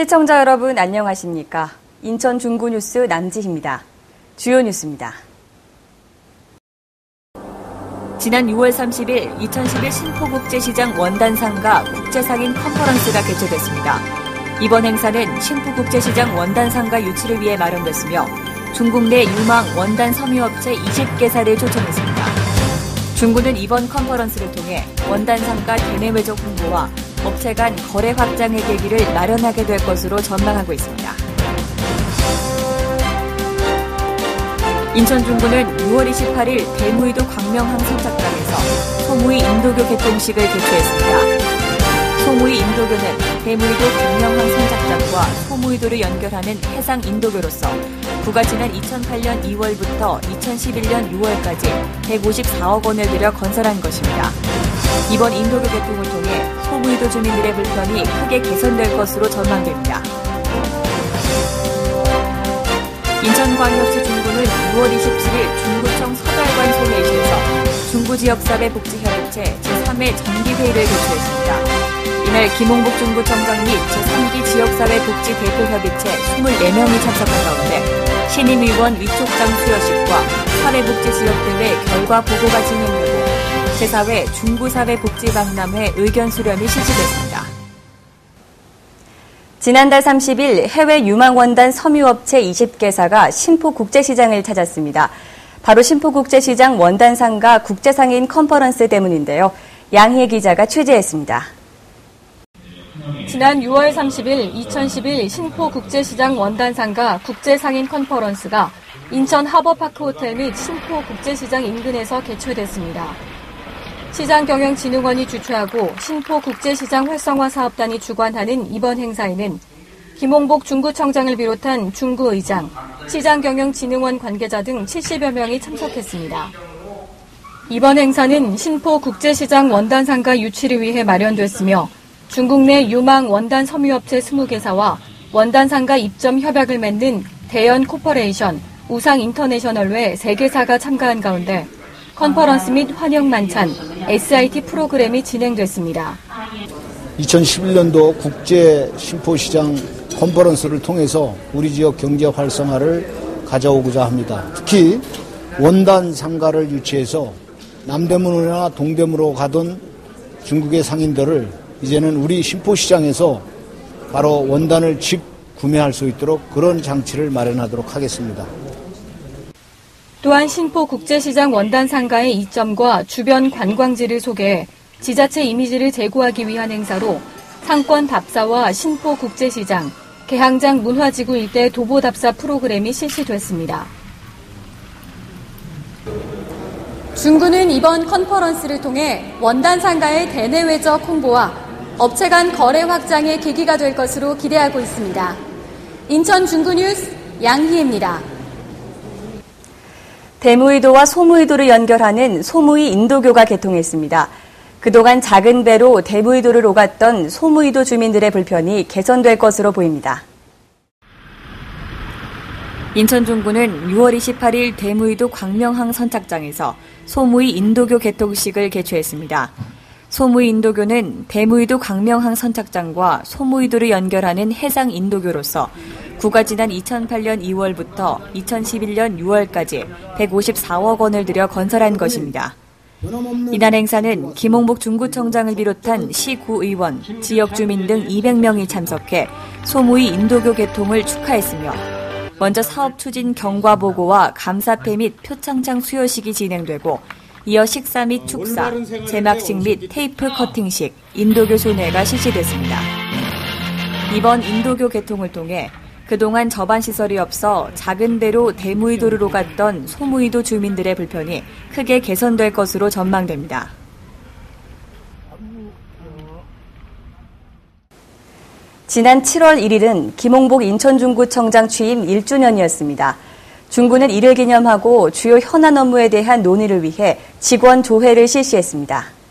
시청자 여러분 안녕하십니까? 인천 중구뉴스 남지희입니다. 주요 뉴스입니다. 지난 6월 30일 2011 신포국제시장 원단상가 국제상인 컨퍼런스가 개최됐습니다. 이번 행사는 신포국제시장 원단상가 유치를 위해 마련됐으며 중국 내 유망 원단 섬유업체 20개사를 초청했습니다. 중구는 이번 컨퍼런스를 통해 원단상가 대내외적 홍보와 업체 간 거래 확장의 계기를 마련하게 될 것으로 전망하고 있습니다. 인천 중구는 6월 28일 대무이도 광명항 선착장에서 소무이 인도교 개통식을 개최했습니다. 소무이 인도교는 대무이도 광명항 선착장과 소무이도를 연결하는 해상 인도교로서 구가 지난 2008년 2월부터 2011년 6월까지 154억 원을 들여 건설한 것입니다. 이번 인도교 개통을 통해 소무이도 주민들의 불편이 크게 개선될 것으로 전망됩니다. 인천광역시 중구는 6월 27일 중구청 서달관 소회의실에서 중구지역사회 복지협의체 제3회 정기회의를 개최했습니다. 이날 김홍복 중구청장 및 제3기 지역사회 복지대표협의체 24명이 참석한 가운데 신임의원 위촉장 수여식과 사회복지지역대회 결과 보고가 진행되고 제4회 중구사회복지박람회 의견 수렴이 실시됐습니다. 지난달 30일 해외 유망원단 섬유업체 20개사가 신포국제시장을 찾았습니다. 바로 신포국제시장 원단상가 국제상인 컨퍼런스 때문인데요. 양희애 기자가 취재했습니다. 지난 6월 30일 2011 신포국제시장 원단상가 국제상인 컨퍼런스가 인천 하버파크 호텔 및 신포국제시장 인근에서 개최됐습니다. 시장경영진흥원이 주최하고 신포국제시장 활성화 사업단이 주관하는 이번 행사에는 김홍복 중구청장을 비롯한 중구의장, 시장경영진흥원 관계자 등 70여 명이 참석했습니다. 이번 행사는 신포국제시장 원단상가 유치를 위해 마련됐으며 중국 내 유망 원단 섬유업체 20개사와 원단상가 입점 협약을 맺는 대연 코퍼레이션, 우상인터내셔널 외 3개사가 참가한 가운데 컨퍼런스 및 환영 만찬, SIT 프로그램이 진행됐습니다. 2011년도 국제 신포시장 컨퍼런스를 통해서 우리 지역 경제 활성화를 가져오고자 합니다. 특히 원단 상가를 유치해서 남대문이나 동대문으로 가던 중국의 상인들을 이제는 우리 신포시장에서 바로 원단을 직구매할 수 있도록 그런 장치를 마련하도록 하겠습니다. 또한 신포국제시장 원단상가의 이점과 주변 관광지를 소개해 지자체 이미지를 제고하기 위한 행사로 상권 답사와 신포국제시장, 개항장 문화지구 일대 도보답사 프로그램이 실시됐습니다. 중구는 이번 컨퍼런스를 통해 원단상가의 대내외적 홍보와 업체 간 거래 확장의 계기가 될 것으로 기대하고 있습니다. 인천 중구뉴스 양희애입니다. 대무이도와 소무이도를 연결하는 소무이 인도교가 개통했습니다. 그동안 작은 배로 대무이도를 오갔던 소무이도 주민들의 불편이 개선될 것으로 보입니다. 인천 중구는 6월 28일 대무이도 광명항 선착장에서 소무이 인도교 개통식을 개최했습니다. 소무이 인도교는 대무이도 광명항 선착장과 소무이도를 연결하는 해상 인도교로서 구가 지난 2008년 2월부터 2011년 6월까지 154억 원을 들여 건설한 것입니다. 이날 행사는 김홍복 중구청장을 비롯한 시구의원, 지역 주민 등 200명이 참석해 소무이 인도교 개통을 축하했으며 먼저 사업 추진 경과 보고와 감사패 및 표창장 수여식이 진행되고 이어 식사 및 축사, 제막식 및 테이프 커팅식, 인도교 손회가 실시됐습니다. 이번 인도교 개통을 통해 그동안 접안 시설이 없어 작은 배로 대무이도를 오갔던 소무이도 주민들의 불편이 크게 개선될 것으로 전망됩니다. 지난 7월 1일은 김홍복 인천중구청장 취임 1주년이었습니다. 중구는 이를 기념하고 주요 현안 업무에 대한 논의를 위해 직원 조회를 실시했습니다.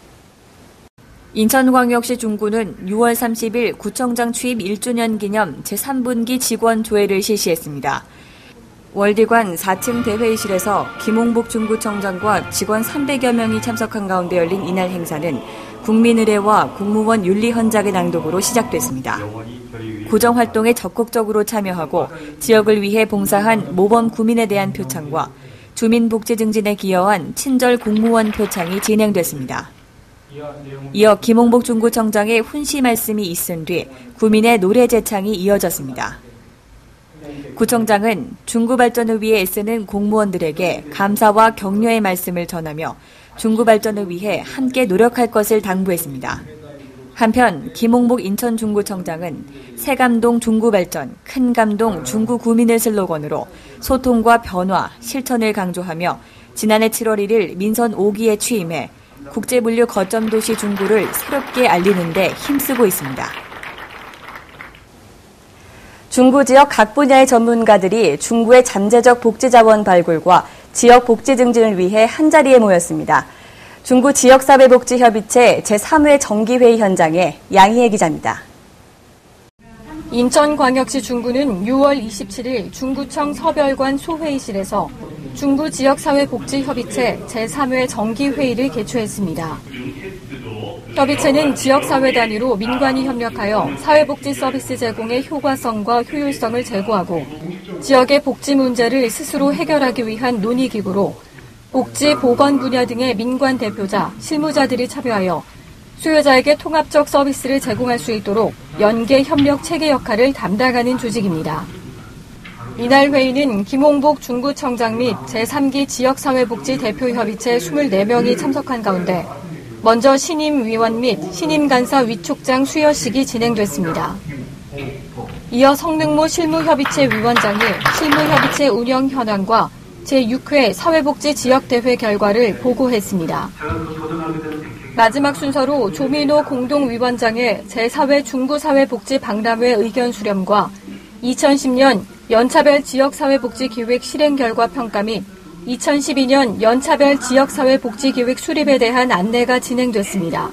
인천광역시 중구는 6월 30일 구청장 취임 1주년 기념 제3분기 직원 조회를 실시했습니다. 월디관 4층 대회의실에서 김홍복 중구청장과 직원 300여 명이 참석한 가운데 열린 이날 행사는 국민의례와 공무원 윤리헌작의 낭독으로 시작됐습니다. 구정활동에 적극적으로 참여하고 지역을 위해 봉사한 모범 구민에 대한 표창과 주민복지 증진에 기여한 친절 공무원 표창이 진행됐습니다. 이어 김홍복 중구청장의 훈시 말씀이 있은 뒤 구민의 노래 제창이 이어졌습니다. 구청장은 중구 발전을 위해 애쓰는 공무원들에게 감사와 격려의 말씀을 전하며 중구 발전을 위해 함께 노력할 것을 당부했습니다. 한편 김홍복 인천중구청장은 새감동 중구발전, 큰감동 중구구민을 슬로건으로 소통과 변화, 실천을 강조하며 지난해 7월 1일 민선 5기에 취임해 국제물류 거점 도시 중구를 새롭게 알리는 데 힘쓰고 있습니다. 중구 지역 각 분야의 전문가들이 중구의 잠재적 복지자원 발굴과 지역 복지 증진을 위해 한자리에 모였습니다. 중구 지역사회복지협의체 제3회 정기회의 현장에 양희애 기자입니다. 인천광역시 중구는 6월 27일 중구청 서별관 소회의실에서 중구 지역사회복지협의체 제3회 정기회의를 개최했습니다. 협의체는 지역사회 단위로 민관이 협력하여 사회복지 서비스 제공의 효과성과 효율성을 제고하고 지역의 복지 문제를 스스로 해결하기 위한 논의기구로 복지, 보건 분야 등의 민관 대표자, 실무자들이 참여하여 수요자에게 통합적 서비스를 제공할 수 있도록 연계 협력 체계 역할을 담당하는 조직입니다. 이날 회의는 김홍복 중구청장 및 제3기 지역사회복지 대표협의체 24명이 참석한 가운데 먼저 신임위원 및 신임간사 위촉장 수여식이 진행됐습니다. 이어 성능모 실무협의체 위원장이 실무협의체 운영 현황과 제6회 사회복지 지역대회 결과를 보고했습니다. 마지막 순서로 조민호 공동위원장의 제4회 중구사회복지 박람회 의견 수렴과 2010년 연차별 지역사회복지기획 실행 결과 평가 및 2012년 연차별 지역사회복지기획 수립에 대한 안내가 진행됐습니다.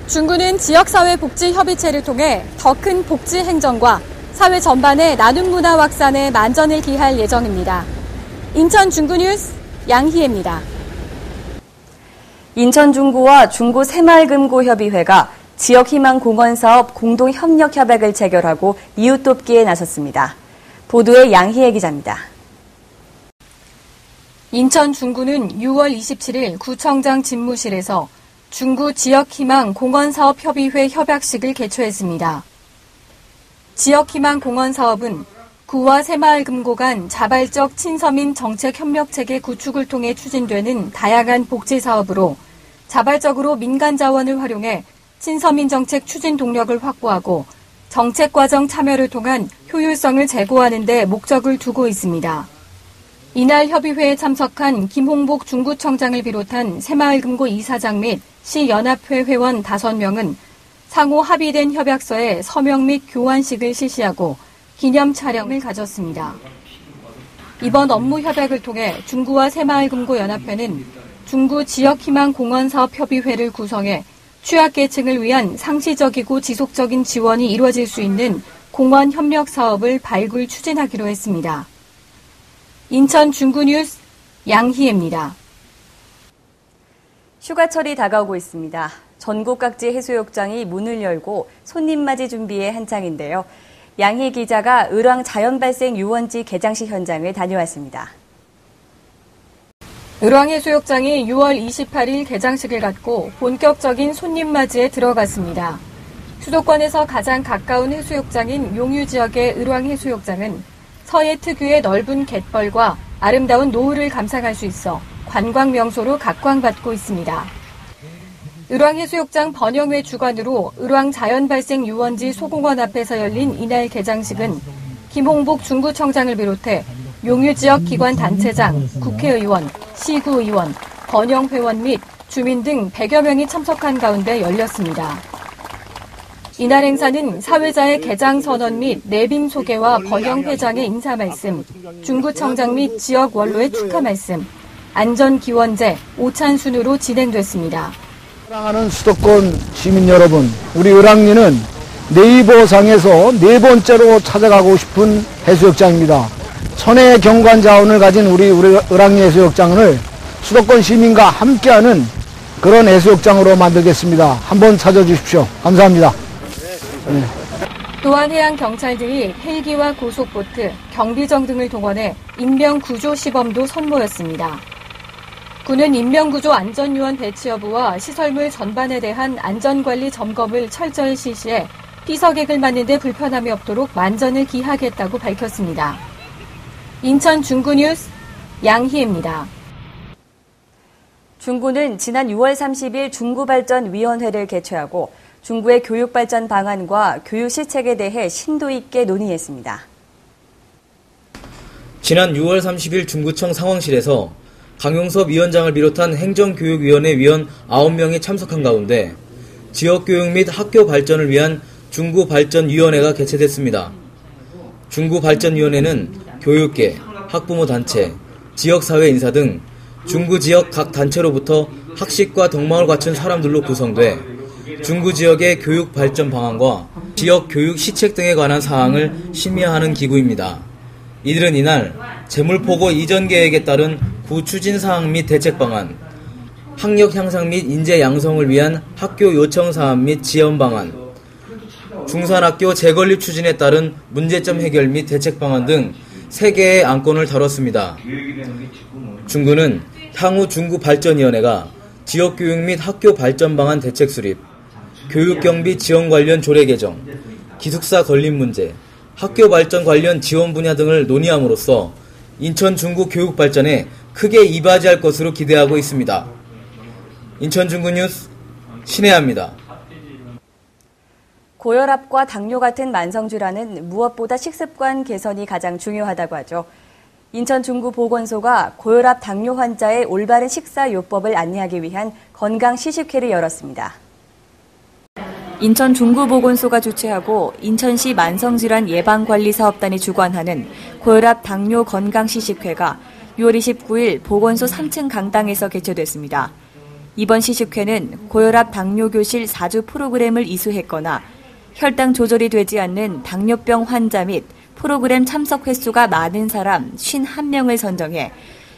중구는 지역사회복지협의체를 통해 더 큰 복지 행정과 사회 전반의 나눔 문화 확산에 만전을 기할 예정입니다. 인천 중구뉴스 양희애입니다. 인천 중구와 중구 새마을금고협의회가 지역희망공원 사업 공동협력 협약을 체결하고 이웃 돕기에 나섰습니다. 보도에 양희애 기자입니다. 인천 중구는 6월 27일 구청장 집무실에서 중구 지역희망공원사업협의회 협약식을 개최했습니다. 지역희망공원 사업은 구와 새마을금고 간 자발적 친서민 정책협력체계 구축을 통해 추진되는 다양한 복지사업으로 자발적으로 민간 자원을 활용해 친서민 정책 추진 동력을 확보하고 정책과정 참여를 통한 효율성을 제고하는 데 목적을 두고 있습니다. 이날 협의회에 참석한 김홍복 중구청장을 비롯한 새마을금고 이사장 및 시연합회 회원 5명은 상호 합의된 협약서에 서명 및 교환식을 실시하고 기념 촬영을 가졌습니다. 이번 업무 협약을 통해 중구와 새마을금고 연합회는 중구 지역희망공원사업협의회를 구성해 취약계층을 위한 상시적이고 지속적인 지원이 이루어질 수 있는 공원 협력 사업을 발굴 추진하기로 했습니다. 인천 중구뉴스 양희애입니다. 휴가철이 다가오고 있습니다. 전국 각지 해수욕장이 문을 열고 손님 맞이 준비에 한창인데요. 양희 기자가 을왕 자연발생 유원지 개장식 현장을 다녀왔습니다. 을왕 해수욕장이 6월 28일 개장식을 갖고 본격적인 손님 맞이에 들어갔습니다. 수도권에서 가장 가까운 해수욕장인 용유 지역의 을왕 해수욕장은 서해 특유의 넓은 갯벌과 아름다운 노을을 감상할 수 있어 관광 명소로 각광받고 있습니다. 을왕해수욕장 번영회 주관으로 을왕 자연발생 유원지 소공원 앞에서 열린 이날 개장식은 김홍복 중구청장을 비롯해 용유 지역 기관 단체장, 국회의원, 시구의원, 번영회원 및 주민 등 100여 명이 참석한 가운데 열렸습니다. 이날 행사는 사회자의 개장 선언 및 내빈 소개와 번영회장의 인사 말씀, 중구청장 및 지역 원로의 축하 말씀, 안전기원제, 오찬순으로 진행됐습니다. 사랑하는 수도권 시민 여러분, 우리 을왕리는 네이버상에서 4번째로 찾아가고 싶은 해수욕장입니다. 천혜의 경관 자원을 가진 우리 을왕리 해수욕장을 수도권 시민과 함께하는 그런 해수욕장으로 만들겠습니다. 한번 찾아주십시오. 감사합니다. 네. 또한 해양경찰들이 헬기와 고속보트, 경비정 등을 동원해 인명구조 시범도 선보였습니다. 군은 인명구조 안전요원 배치 여부와 시설물 전반에 대한 안전관리 점검을 철저히 실시해 피서객을 맞는 데 불편함이 없도록 만전을 기하겠다고 밝혔습니다. 인천 중구뉴스 양희입니다. 중구는 지난 6월 30일 중구발전위원회를 개최하고 중구의 교육발전 방안과 교육 시책에 대해 심도 있게 논의했습니다. 지난 6월 30일 중구청 상황실에서 강용섭 위원장을 비롯한 행정교육위원회 위원 9명이 참석한 가운데 지역교육 및 학교 발전을 위한 중구발전위원회가 개최됐습니다. 중구발전위원회는 교육계, 학부모 단체, 지역사회 인사 등 중구 지역 각 단체로부터 학식과 덕망을 갖춘 사람들로 구성돼 중구 지역의 교육 발전 방안과 지역 교육 시책 등에 관한 사항을 심의하는 기구입니다. 이들은 이날 재물포고 이전 계획에 따른 구 추진 사항 및 대책 방안, 학력 향상 및 인재 양성을 위한 학교 요청 사안 및 지원 방안, 중산학교 재건립 추진에 따른 문제점 해결 및 대책 방안 등 3개의 안건을 다뤘습니다. 중구는 향후 중구발전위원회가 지역교육 및 학교 발전 방안 대책 수립, 교육경비 지원 관련 조례 개정, 기숙사 건립 문제, 학교 발전 관련 지원 분야 등을 논의함으로써 인천 중구 교육 발전에 크게 이바지할 것으로 기대하고 있습니다. 인천 중구 뉴스 신혜아입니다. 고혈압과 당뇨 같은 만성질환은 무엇보다 식습관 개선이 가장 중요하다고 하죠. 인천 중구보건소가 고혈압 당뇨 환자의 올바른 식사 요법을 안내하기 위한 건강 시식회를 열었습니다. 인천 중구보건소가 주최하고 인천시 만성질환 예방관리사업단이 주관하는 고혈압 당뇨 건강시식회가 6월 29일 보건소 3층 강당에서 개최됐습니다. 이번 시식회는 고혈압 당뇨 교실 4주 프로그램을 이수했거나 혈당 조절이 되지 않는 당뇨병 환자 및 프로그램 참석 횟수가 많은 사람 51명을 선정해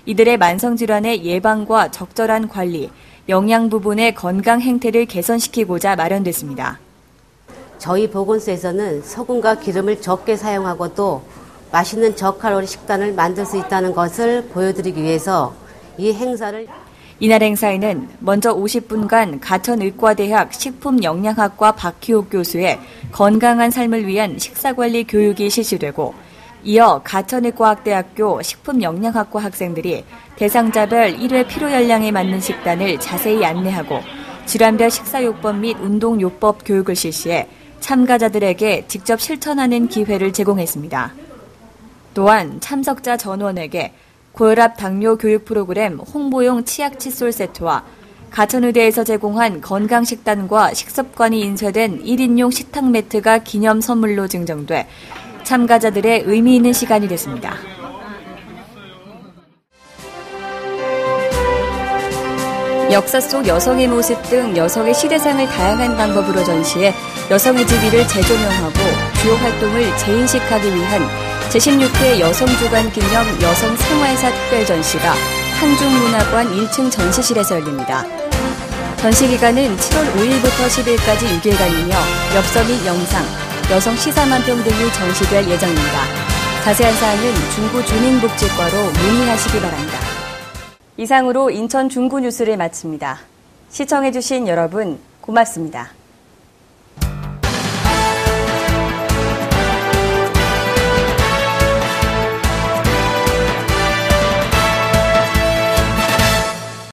이들의 만성질환의 예방과 적절한 관리, 영양 부분의 건강 행태를 개선시키고자 마련됐습니다. 저희 보건소에서는 소금과 기름을 적게 사용하고도 맛있는 저칼로리 식단을 만들 수 있다는 것을 보여드리기 위해서 이 행사를 이날 행사에는 먼저 50분간 가천의과대학 식품영양학과 박희옥 교수의 건강한 삶을 위한 식사관리 교육이 실시되고 이어 가천의과학대학교 식품영양학과 학생들이 대상자별 1회 필요열량에 맞는 식단을 자세히 안내하고 질환별 식사요법 및 운동요법 교육을 실시해 참가자들에게 직접 실천하는 기회를 제공했습니다. 또한 참석자 전원에게 고혈압 당뇨 교육 프로그램 홍보용 치약 칫솔 세트와 가천의대에서 제공한 건강식단과 식습관이 인쇄된 1인용 식탁 매트가 기념 선물로 증정돼 참가자들의 의미 있는 시간이 됐습니다. 역사 속 여성의 모습 등 여성의 시대상을 다양한 방법으로 전시해 여성의 지위를 재조명하고 주요 활동을 재인식하기 위한 제16회 여성주간 기념 여성생활사 특별전시가 한중문화관 1층 전시실에서 열립니다. 전시 기간은 7월 5일부터 10일까지 6일간이며 엽서 및 영상, 여성 시사만평 등이 전시될 예정입니다. 자세한 사항은 중구 주민복지과로 문의하시기 바랍니다. 이상으로 인천 중구 뉴스를 마칩니다. 시청해주신 여러분 고맙습니다.